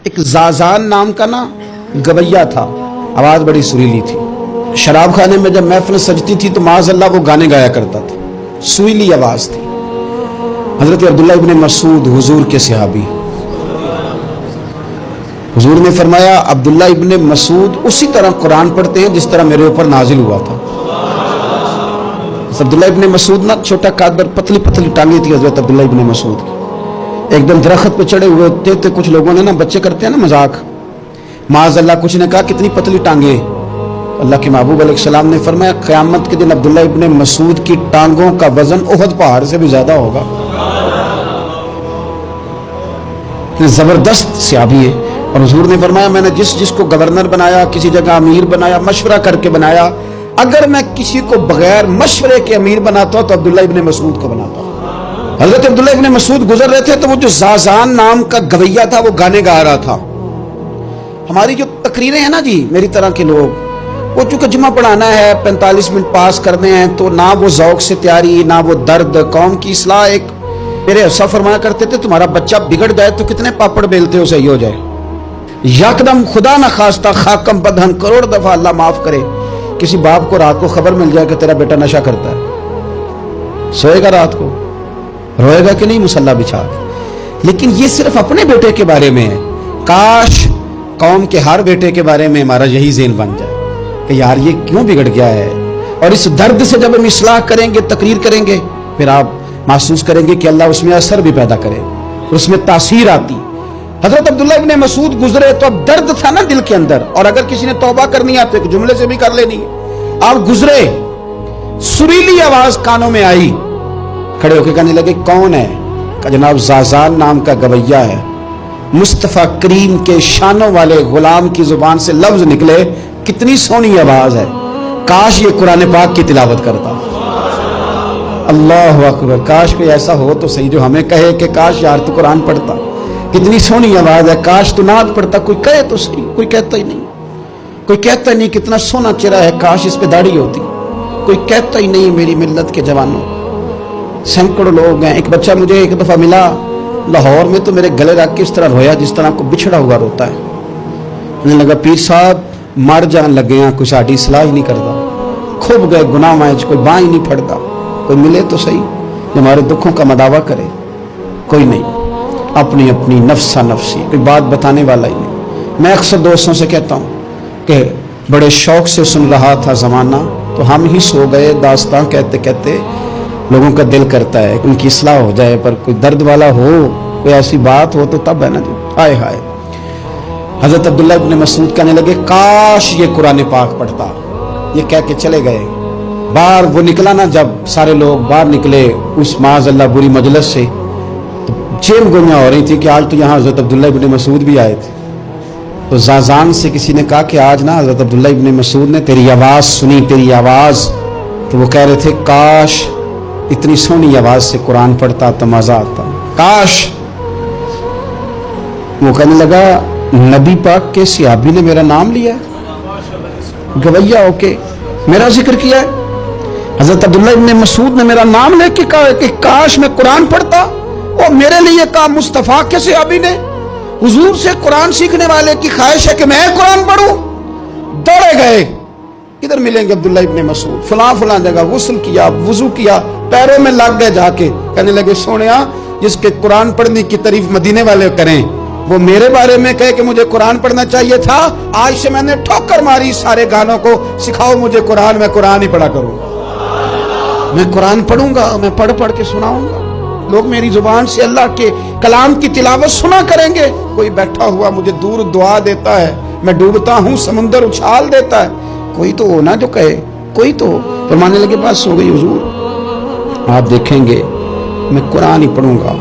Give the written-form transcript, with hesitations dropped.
ایک زازان نام کا نا گویا تھا، آواز بڑی سریلی تھی۔ شراب خانے میں جب محفل سجتی تھی تو معاذ اللہ وہ گانے گایا کرتا تھا، سریلی آواز تھی۔ حضرت عبداللہ ابن مسعود حضور کے صحابی، حضور نے فرمایا عبداللہ ابن مسعود اسی طرح قرآن پڑھتے ہیں جس طرح میرے اوپر نازل ہوا تھا۔ عبداللہ ابن مسعود نا چھوٹا قادر، پتلی پتلی ٹانگیں تھی حضرت عبداللہ ابن مسعود کی۔ ایک دم درخت پہ چڑھے ہوئے تھے، کچھ لوگوں نے نا، بچے کرتے ہیں نا مذاق، معاذ اللہ کچھ نے کہا کتنی پتلی ٹانگیں۔ اللہ کے محبوب علیہ السلام نے فرمایا قیامت کے دن عبداللہ ابن مسعود کی ٹانگوں کا وزن احد پہاڑ سے بھی زیادہ ہوگا۔ زبردست صحابی ہے۔ اور حضور نے فرمایا میں نے جس کو گورنر بنایا، کسی جگہ امیر بنایا، مشورہ کر کے بنایا، اگر میں کسی کو بغیر مشورے کے امیر بناتا تو عبداللہ ابن مسعود کو بناتا۔ حضرت عبداللہ ابن مسعود گزر رہے تھے تو وہ جو زازان نام کا گویا تھا وہ گانے گا رہا تھا۔ ہماری جو تقریریں ہیں نا جی، میری طرح کے لوگ، وہ چونکہ جمعہ پڑھانا ہے، 45 منٹ پاس کرنے ہیں، تو نہ وہ ذوق سے تیاری، نہ وہ درد قوم کی اصلاح۔ ایک میرے حصہ فرمایا کرتے تھے تمہارا بچہ بگڑ جائے تو کتنے پاپڑ بیلتے ہو صحیح ہو جائے؟ یکدم خدا نہ خواستہ خاکم بدہن کروڑ دفعہ اللہ معاف کرے کسی باپ کو رات کو خبر مل جائے کہ تیرا بیٹا نشہ کرتا ہے، سوئے گا رات کو، روئے گا کہ نہیں مسلح بچھا کے؟ لیکن یہ صرف اپنے بیٹے کے بارے میں ہے، کاش قوم کے ہر بیٹے کے بارے میں ہمارا یہی ذہن بن جائے کہ یار یہ کیوں بگڑ گیا ہے۔ اور اس درد سے جب ہم اصلاح کریں گے، تقریر کریں گے، پھر آپ محسوس کریں گے کہ اللہ اس میں اثر بھی پیدا کرے، اس میں تاثیر آتی۔ حضرت عبداللہ ابن مسعود گزرے تو اب درد تھا نا دل کے اندر، اور اگر کسی نے توبہ کرنی ہے تو ایک جملے سے بھی کر لینی ہے۔ آپ گزرے، سریلی آواز کانوں میں آئی، کھڑے ہو کے کہنے لگے کون ہے؟ کہ جناب زازان نام کا گویا ہے۔ مصطفیٰ کریم کے شانوں والے غلام کی زبان سے لفظ نکلے، کتنی سونی آواز ہے، کاش یہ قرآن پاک کی تلاوت کرتا۔ اللہ اکبر، کاش کوئی ایسا ہو تو صحیح جو ہمیں کہے کہ کاش یار تو قرآن پڑھتا، کتنی سونی آواز ہے، کاش تو نعت پڑھتا۔ کوئی کہے تو صحیح، کوئی کہتا ہی نہیں، کوئی کہتا ہی نہیں کتنا سونا چہرہ ہے، کاش اس پہ داڑھی ہوتی، کوئی کہتا ہی نہیں میری ملت کے جوانوں۔ سینکڑوں لوگ ہیں۔ ایک بچہ مجھے ایک دفعہ ملا لاہور میں تو میرے گلے رکھ کے اس طرح رویا جس طرح کو بچھڑا ہوا روتا ہے۔ انہیں لگا پیر صاحب مر جان لگے ہیں، کوئی ساڑی اصلاح ہی نہیں کرتا، کھب گئے گناہ میں، کوئی باں ہی نہیں پھڑتا، کوئی ملے تو صحیح جو ہمارے دکھوں کا مداوع کرے، کوئی نہیں، اپنی اپنی نفسا نفسی، کوئی بات بتانے والا ہی نہیں۔ میں اکثر دوستوں سے کہتا ہوں کہ بڑے شوق سے سن رہا تھا زمانہ تو ہم ہی سو گئے، داستان کہتے کہتے لوگوں کا دل کرتا ہے کہ ان کی اصلاح ہو جائے، پر کوئی درد والا ہو، کوئی ایسی بات ہو تو تب ہے نا جی۔ ہائے ہائے، حضرت عبداللہ ابن مسعود کہنے لگے کاش یہ قرآن پاک پڑھتا، یہ کہہ کے چلے گئے۔ باہر وہ نکلا نا، جب سارے لوگ باہر نکلے اس معاذ اللہ بری مجلس سے، تو چین گوئیاں ہو رہی تھی کہ آج تو یہاں حضرت عبداللہ ابن مسعود بھی آئے تھے۔ تو زازان سے کسی نے کہا کہ آج نا حضرت عبداللہ ابن مسعود نے تیری آواز سنی، تیری آواز، تو وہ کہہ رہے تھے کاش اتنی سونی آواز سے قرآن پڑھتا تو مزہ آتا، کاش۔ وہ کہنے لگا نبی پاک کے صحابی نے میرا نام لیا ہے، گویا ہو کے میرا ذکر کیا ہے، حضرت عبداللہ ابن مسعود نے میرا نام لے کے کہا کہ کاش میں قرآن پڑھتا، اور میرے لیے کہا مصطفیٰ کے صحابی نے، حضور سے قرآن سیکھنے والے کی خواہش ہے کہ میں قرآن پڑھوں۔ دوڑے گئے، کدھر ملیں گے عبداللہ ابن مسعود؟ فلاں جگہ غسل کیا، وضو کیا، پیروں میں لگ گئے جا کے، کہنے لگے سونیا جس کے قرآن پڑھنے کی تعریف مدینے والے کریں وہ میرے بارے میں کہے کہ مجھے قرآن پڑھنا چاہیے تھا، آج سے میں نے ٹھوکر ماری سارے گانوں کو، سکھاؤ مجھے قرآن، میں قرآن ہی پڑھا کروں گا، میں قرآن پڑھوں گا، میں پڑھ پڑھ کے سناؤں گا، لوگ میری زبان سے اللہ کے کلام کی تلاوت سنا کریں گے۔ کوئی بیٹھا ہوا مجھے دور دعا دیتا ہے، میں ڈوبتا ہوں سمندر اچھال دیتا ہے، کوئی تو ہو نا جو کہے، کوئی تو ہو۔ فرمانے لگے بس ہو گئی حضور، آپ دیکھیں گے میں قرآن ہی پڑھوں گا۔